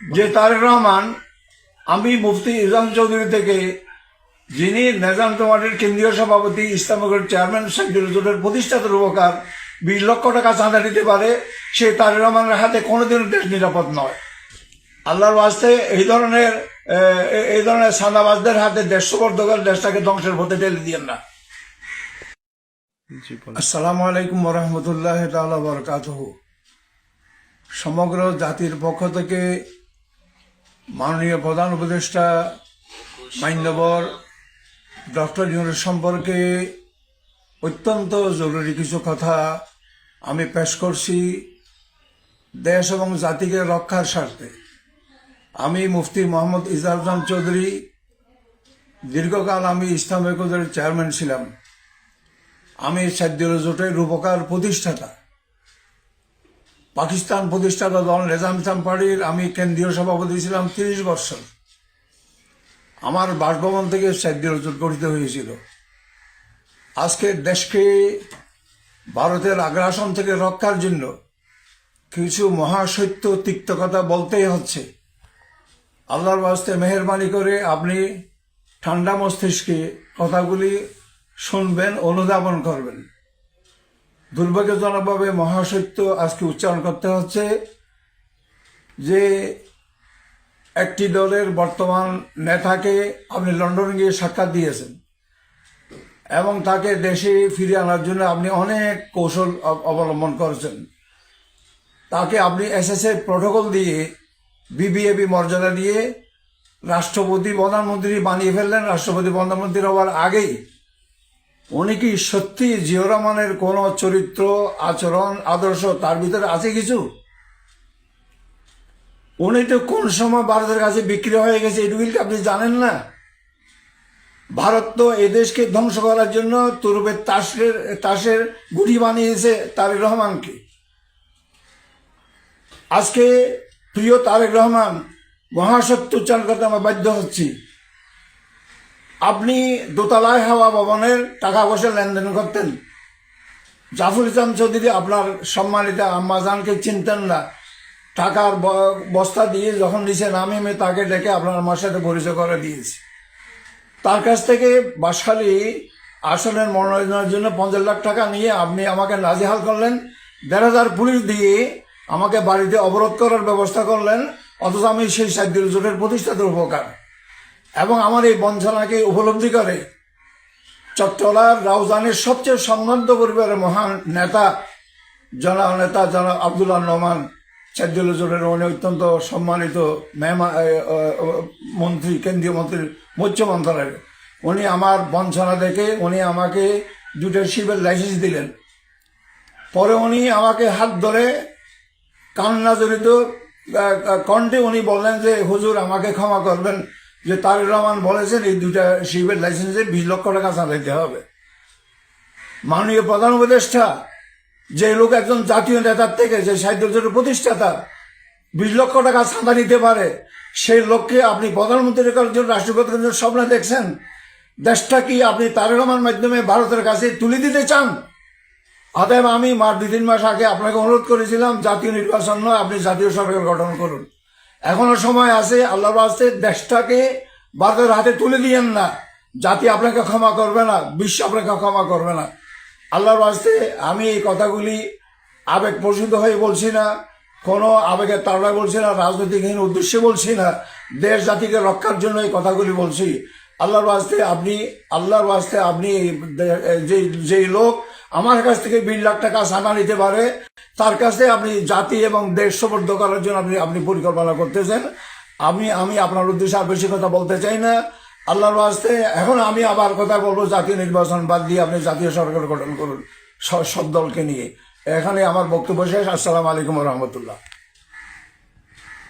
যে তারেক রহমান, আমি মুফতি ইজাম চৌধুরী থেকে, যিনি নিজাম জমাতের কেন্দ্রীয় সভাপতি, ইসলামনগরের চেয়ারম্যান, সাইদুল জোটের প্রতিষ্ঠাতা রূপকার, 20 লক্ষ টাকা চাঁদা দিতে পারে, সে তারেক রহমানের হাতে কোনোদিনও দেশ নিরাপদ নয়। আল্লাহর ওয়াস্তে এই ধরনের চাঁদাবাজদের হাতে দেশ সুপর্দ করে দেশটাকে ধ্বংসের পথে ঠেলে দিয়েন না। আসসালামু আলাইকুম ওয়া তাআলা ওয়া বারাকাতুহু। সমগ্র জাতির পক্ষ থেকে মাননীয় প্রধান উপদেষ্টা মান্যবর ডক্টর ইউনূস সম্পর্কে অত্যন্ত জরুরি কিছু কথা আমি পেশ করছি দেশ এবং জাতিকে রক্ষার স্বার্থে। আমি মুফতি মোহাম্মদ ইজাম চৌধুরী, দীর্ঘকাল আমি ইসলাম ঐক্যজোটের চেয়ারম্যান ছিলাম। আমি সাইদুল জোটের রূপকার প্রতিষ্ঠাতা, পাকিস্তান প্রতিষ্ঠাতা দল নিজাম ইসলাম পার্টির আমি কেন্দ্রীয় সভাপতি ছিলাম 30 বছর। আমার বাসভবন থেকে সাইদুল জোট গঠিত হয়েছিল। আজকে দেশকে ভারতের আগ্রাসন থেকে রক্ষার জন্য কিছু মহাসত্য তিক্ত কথা বলতেই হচ্ছে। আল্লাহর ওয়াস্তে মেহেরবানি করে আপনি ঠান্ডা মস্তিষ্কে কথাগুলি শুনবেন, অনুধাবন করবেন। দুর্ভাগ্যজনকভাবে মহাসত্য আজকে উচ্চারণ করতে হচ্ছে যে একটি দলের বর্তমান নেতাকে আপনি লন্ডনে গিয়ে সাক্ষাৎ দিয়েছেন এবং তাকে দেশে ফিরে আনার জন্য আপনি অনেক কৌশল অবলম্বন করেছেন। তাকে আপনি এসএসএ প্রটোকল দিয়ে, বিবিএপি মর্যাদা দিয়ে রাষ্ট্রপতি প্রধানমন্ত্রী বানিয়ে ফেললেন। রাষ্ট্রপতি প্রধানমন্ত্রী হওয়ার আগেই উনি কি সত্যি জিয়াউর রহমানের কোন চরিত্র, আচরণ, আদর্শ তার ভিতরে আছে কিছু? উনি তো কোন সময় ভারতের কাছে বিক্রি হয়ে গেছে এটুকু আপনি জানেন না? ভারত তো এদেশকে ধ্বংস করার জন্য তুরুপের তাসের গুটি বানিয়েছে তারেক রহমানকে। আজকে প্রিয় তারেক রহমান, মহাসত্য উচ্চারণ করতে আমরা বাধ্য হচ্ছি। আপনি দোতলায় হাওয়া ভবনের টাকা পয়সা লেনদেন করতেন। জাফর ইসলাম চৌধুরী আপনার সম্মানিতা আম্মাজানকে চিনতেন না। টাকার বস্তা দিয়ে যখন নিচে নামিয়ে তাকে ডেকে আপনার আমার সাথে পরিচয় করে দিয়েছি। তার কাছ থেকে বাসখালী আসনের মনোনয়নের জন্য 50 লাখ টাকা নিয়ে আপনি আমাকে নাজেহাল করলেন। 1,500 পুলিশ দিয়ে আমাকে বাড়িতে অবরোধ করার ব্যবস্থা করলেন, অথচ আমি সেই সাইদুল জোটের প্রতিষ্ঠাতার উপকার। এবং আমার এই বঞ্চনাকে উপলব্ধি করে চট্টলার রাউজানের সবচেয়ে সম্মানিত পরিবারের মহান নেতা জনাব আব্দুল্লাহ নোমান, সাইদুল জোটের উনি অত্যন্ত সম্মানিত মন্ত্রী, কেন্দ্রীয় মন্ত্রী, মৎস্য মন্ত্রণালয়ের, উনি আমার বঞ্চনা দেখে উনি আমাকে 2টা শিপের লাইসেন্স দিলেন। পরে উনি আমাকে হাত ধরে কান্না জড়িত কণ্ঠে উনি বললেন যে হুজুর আমাকে ক্ষমা করবেন, যে তারেক রহমান বলেছেন এই 2টা শিপের লাইসেন্সে 20 লক্ষ টাকা চাঁদা দিতে হবে। মাননীয় প্রধান উপদেষ্টা, যে লোক একজন জাতীয় নেতার থেকে, যে সাহিত্য জোটের প্রতিষ্ঠাতা, 20 লক্ষ টাকা চাঁদা নিতে পারে, সেই লোককে আপনি প্রধানমন্ত্রী করার জন্য, রাষ্ট্রপতির জন্য স্বপ্ন দেখছেন? দেশটা কি আপনি তারেক রহমানের মাধ্যমে ভারতের কাছে তুলে দিতে চান? অতএব আমি 2-3 মাস আগে আপনাকে অনুরোধ করেছিলাম, জাতীয় নির্বাচন নয়, আপনি জাতীয় সরকার গঠন করুন। এখনো সময় আছে। আল্লাহর ওয়াস্তে দেশটাকে ভারতের হাতে তুলে দিয়েন না। জাতি আপনাকে ক্ষমা করবে না, বিশ্ব আপনাকে ক্ষমা করবে না। আল্লাহর ওয়াস্তে আমি এই কথাগুলি আবেগ প্রসূত হয়ে বলছি না, কোনো আবেগের তাড়নায় বলছি না, রাজনৈতিকহীন উদ্দেশ্যে বলছি না, দেশ জাতিকে রক্ষার জন্য এই কথাগুলি বলছি। আল্লাহর ওয়াস্তে আপনি যেই লোক আমার কাছ থেকে 20 লাখ টাকা চাঁদা নিতে পারে, তার কাছে আপনি জাতি এবং দেশ সুপর্দ করার জন্য আপনি পরিকল্পনা করতেছেন। আমি আপনার উদ্দেশ্যে আর বেশি কথা বলতে চাই না। আল্লাহর ওয়াস্তে এখন আমি আবার কথা বলবো, জাতীয় নির্বাচন বাদ দিয়ে আপনি জাতীয় সরকার গঠন করুন সব দলকে নিয়ে। এখানে আমার বক্তব্য শেষ। আসসালামু আলাইকুম ওয়া রাহমাতুল্লাহ।